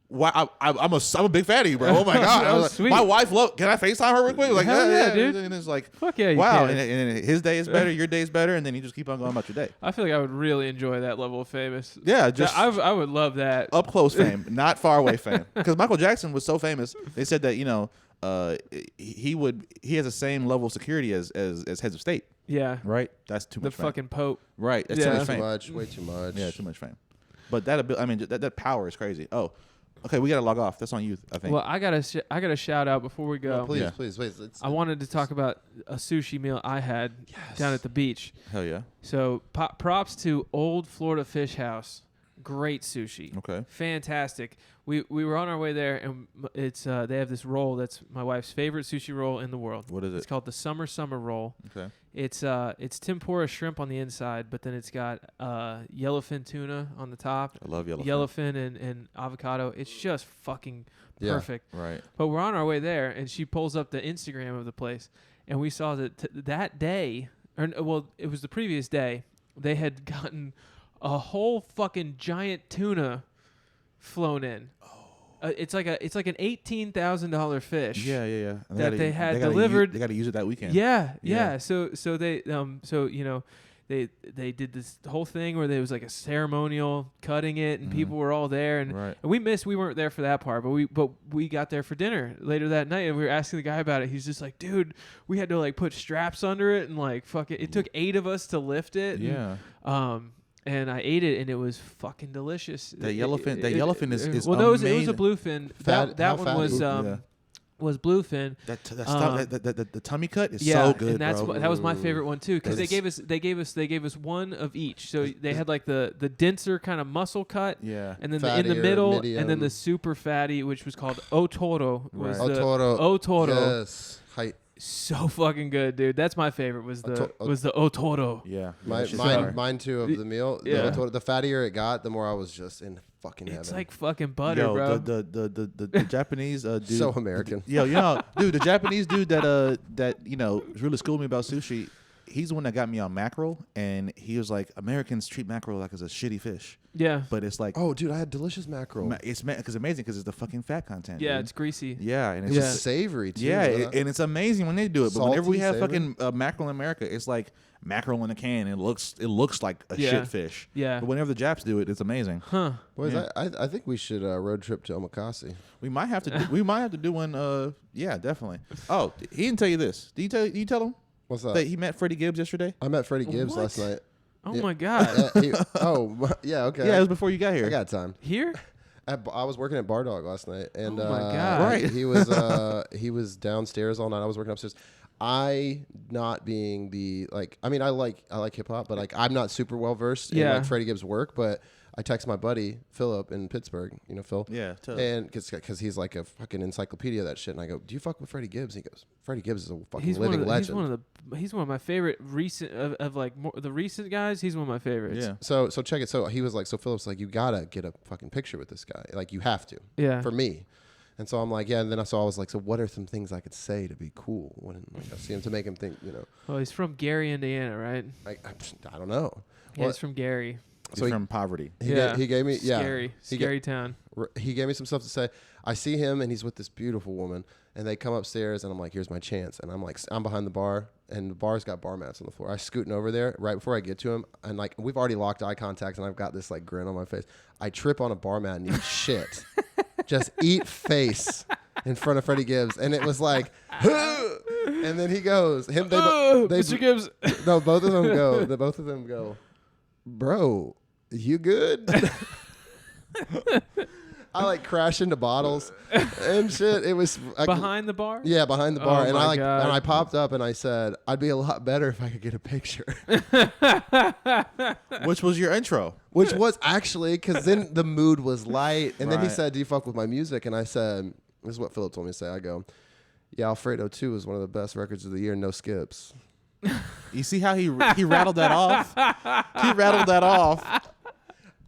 Why I'm a big fan of you, bro. Oh my god! I was like, Sweet. my wife can I FaceTime her real quick? Like, Hell yeah, dude. And it's like, Fuck yeah, you wow. can. And his day is better, your day is better, and then you just keep on going about your day. I feel like I would really enjoy that level of famous. Yeah, just I would love that. up close fame, not far away fame. Because Michael Jackson was so famous, they said that he has the same level of security as heads of state. Yeah. Right? That's too The much fame. fucking Pope. Right. That's Yeah. too much Too fame. much, way too much. Yeah, too much fame. But that power is crazy. Oh, okay, we gotta log off. That's on you, I think. Well, I gotta shout out before we go. No, please, Yeah. please. I wanted to talk about a sushi meal I had down at the beach. Hell yeah. So props to Old Florida Fish House. Great sushi. Okay. Fantastic. We were on our way there, and it's they have this roll that's my wife's favorite sushi roll in the world. What is it? It's called the Summer Roll. Okay. It's tempura shrimp on the inside, but then it's got yellowfin tuna on the top. I love yellowfin. Yellowfin and avocado. It's just fucking perfect. Right. But we're on our way there, and she pulls up the Instagram of the place, and we saw that that day, it was the previous day, they had gotten a whole fucking giant tuna flown in. It's like an $18,000 fish. Yeah. And That they had delivered. They got to use it that weekend. Yeah. So they they did this whole thing where there was like a ceremonial cutting it, and people were all there, and we weren't there for that part, but we got there for dinner later that night, and we were asking the guy about it. He's just like, dude, we had to like put straps under it, and like fuck it. It took 8 of us to lift it. Yeah. And I ate it, and it was fucking delicious. That yellowfin is well, no, amazing. it was a bluefin. That one was bluefin. The tummy cut is so good, and bro. that was my favorite one too, because they gave us one of each. So they had like the denser kind of muscle cut, and then in the middle, medium. And then the super fatty, which was called Otoro. Otoro. Yes. So fucking good, dude. That's my favorite. Was the Otoro. Yeah. Mine too of the meal. Yeah. The fattier it got, the more I was just in fucking heaven. It's like fucking butter, bro. The Japanese dude. So American. Dude, the Japanese dude that really schooled me about sushi. He's the one that got me on mackerel, and he was like, Americans treat mackerel like it's a shitty fish. Yeah. But it's like, oh, dude, I had delicious mackerel. It's amazing because it's the fucking fat content. Yeah, dude. it's greasy. Yeah, and it's just savory too. Yeah, and it's amazing when they do it. But Salty, whenever we have savory. fucking mackerel in America, it's like mackerel in a can. It looks like a shit fish. Yeah. But whenever the Japs do it, it's amazing. Huh. Boys, I think we should road trip to Omakase. We might have to do one. Yeah, definitely. Oh, he didn't tell you this. Did you tell him? What's that? That he met Freddie Gibbs yesterday? I met Freddie Gibbs last night. Oh my god. Okay. Yeah, it was before you got here. I got time. Here? I was working at Bar Dog last night, and oh my god, right. he was downstairs all night. I was working upstairs. I not being the I like hip hop, but like I'm not super well versed in like Freddie Gibbs' work, but I text my buddy Philip in Pittsburgh, Phil. Yeah, totally. And because he's like a fucking encyclopedia of that shit, and I go, "Do you fuck with Freddie Gibbs?" And he goes, "Freddie Gibbs is a fucking living legend." He's one of my favorite recent of like the recent guys. He's one of my favorites. Yeah. So check it. So he was like, so Philip's like, you gotta get a fucking picture with this guy. Like you have to. Yeah. For me. And so I'm like, yeah. And then I was like, so what are some things I could say to be cool when I see him to make him think, Oh, he's from Gary, Indiana, right? I don't know. Yeah, he's from Gary. He's from poverty. He gave me scary town. He gave me some stuff to say. I see him and he's with this beautiful woman, and they come upstairs and I'm like, here's my chance. And I'm behind the bar, and the bar's got bar mats on the floor. I scooting over there right before I get to him, and like we've already locked eye contact, and I've got this like grin on my face. I trip on a bar mat and eat shit, just eat face in front of Freddie Gibbs, and it was like, and then he goes, Mr. Gibbs. No, both of them go. Bro, you good? I like crash into bottles and shit. It was behind the bar. Yeah, behind the bar, and I popped up and I said, "I'd be a lot better if I could get a picture." Which was your intro? Which was actually because then the mood was light, and then he said, "Do you fuck with my music?" And I said, "This is what Philip told me to say." I go, "Yeah, Alfredo 2 is one of the best records of the year, no skips." You see how he rattled that off? He rattled that off.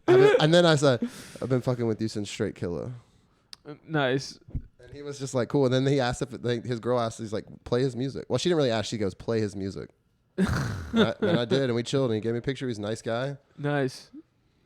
And then I said, "I've been fucking with you since Straight Killer." Nice. And he was just like, cool. And then he asked his girl asked, he's like, play his music. Well, she didn't really ask. She goes, play his music. and I did, and we chilled, and he gave me a picture. He's a nice guy. Nice.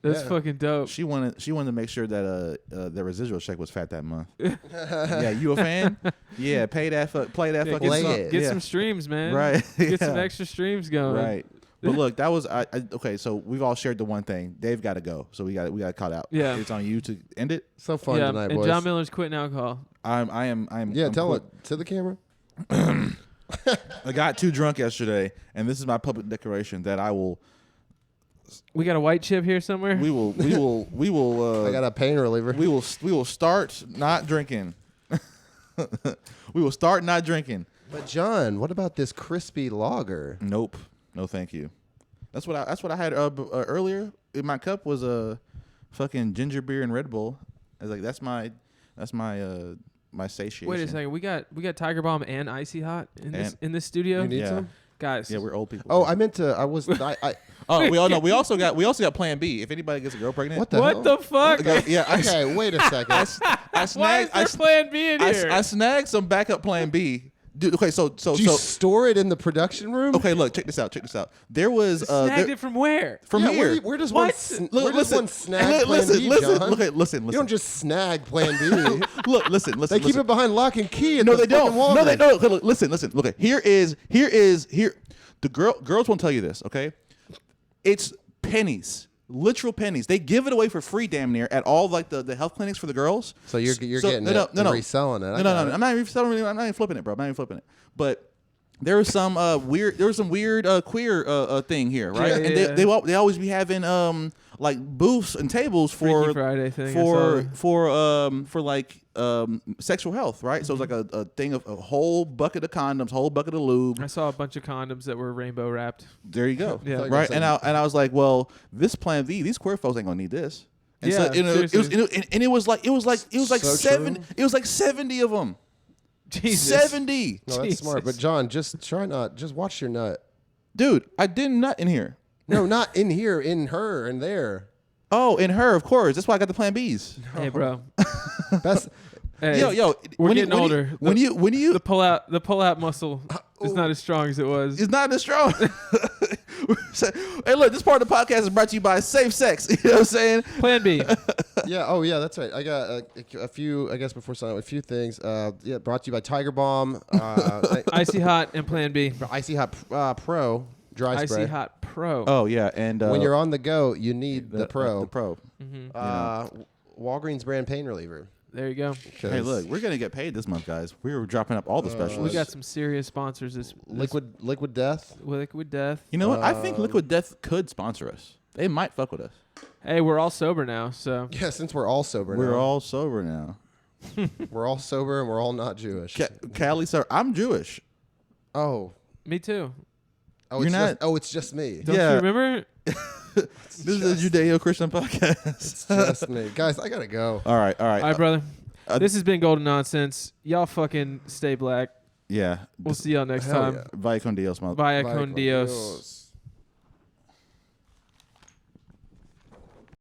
That's fucking dope. She wanted to make sure that the residual check was fat that month. Yeah, you a fan? Yeah, play that fucking song. Get some streams, man. Right. Get some extra streams going. Right. But look, that was okay. So we've all shared the one thing. Dave got to go, so we got caught out. Yeah, it's on you to end it. So fun tonight, boys. And John Miller's quitting alcohol. Yeah, I'm tell it to the camera. I got too drunk yesterday, and this is my public declaration that I will We got a white chip here somewhere. We will. I got a pain reliever. We will start not drinking. We will start not drinking. But John, what about this crispy lager? Nope. No, thank you. That's what I had earlier. In my cup was a fucking ginger beer and Red Bull. I was like, that's my satiation. Wait a second. We got Tiger Bomb and Icy Hot in this studio. You need some? Guys. Yeah, we're old people. Oh, I meant to. I was. I Oh, we all know. We also got Plan B. If anybody gets a girl pregnant, What the hell? the fuck? Yeah. Okay, wait a second. I Why is snagged. there Plan B in here? I snagged some backup Plan B. Dude, okay, so Do you store it in the production room? okay, look, check this out. There was Snagged it from where? from Yeah, here. where does What? one snag Plan B, John? Listen. You don't just snag Plan B. listen. They keep it behind lock and key at No, the they don't. fucking Walgreens. No, they don't. Look, listen. Look, here. The girls won't tell you this. Okay, it's pennies, literal pennies. They give it away for free, damn near, at all like the health clinics for the girls. So you're getting it, you're reselling it. No. I'm not even reselling it. I'm not even flipping it, bro. I'm not even flipping it. But there was some weird queer thing here, right? Yeah, And they always be having like booths and tables for Freaky Friday thing. for like sexual health, right? So it's like a thing of a whole bucket of condoms, whole bucket of lube. I saw a bunch of condoms that were rainbow wrapped. There you go. Yeah. Right. And I was like, well, this Plan B, these queer folks ain't gonna need this. And Yeah, so, it was like So 7 true. it was like 70 of them. Jesus. 70. No, that's smart. But Jesus. John, just watch your nut. Dude, I didn't nut in here. No, not in here, in her, and there. Oh, in her, of course. That's why I got the Plan Bs. Hey, bro. That's Hey, Yo, we're getting older. When you The pull out muscle is not as strong as it was. it's not as strong. Hey, look, this part of the podcast is brought to you by Safe Sex. You know what I'm saying? Plan B. yeah. Oh, yeah. That's right. I got a few. I guess before signing, a few things. Yeah, brought to you by Tiger Bomb, Icy Hot and Plan B. Icy Hot Pro dry spray. Icy Hot Pro. Oh yeah, and When you're on the go, you need the Pro. The Pro. Walgreens brand pain reliever. There you go. Hey, look, we're gonna get paid this month, guys. We were dropping up all the specials. We got some serious sponsors. This Liquid Death. Liquid Death. You know what? I think Liquid Death could sponsor us. They might fuck with us. Hey, we're all sober now, so Yeah, since we're all sober now. We're all sober now. We're all sober and we're all not Jewish. Callie, sir, I'm Jewish. Oh. me too. Oh, You're not- it's just me. Don't Yeah. you remember? This is a Judeo-Christian podcast. It's just me. Guys, I gotta go. All right. All right, brother. This has been Golden Nonsense. Y'all fucking stay black. Yeah. We'll see y'all next Hell time. yeah. Vaya con Dios, mother. Vaya Bye, con Dios. Dios.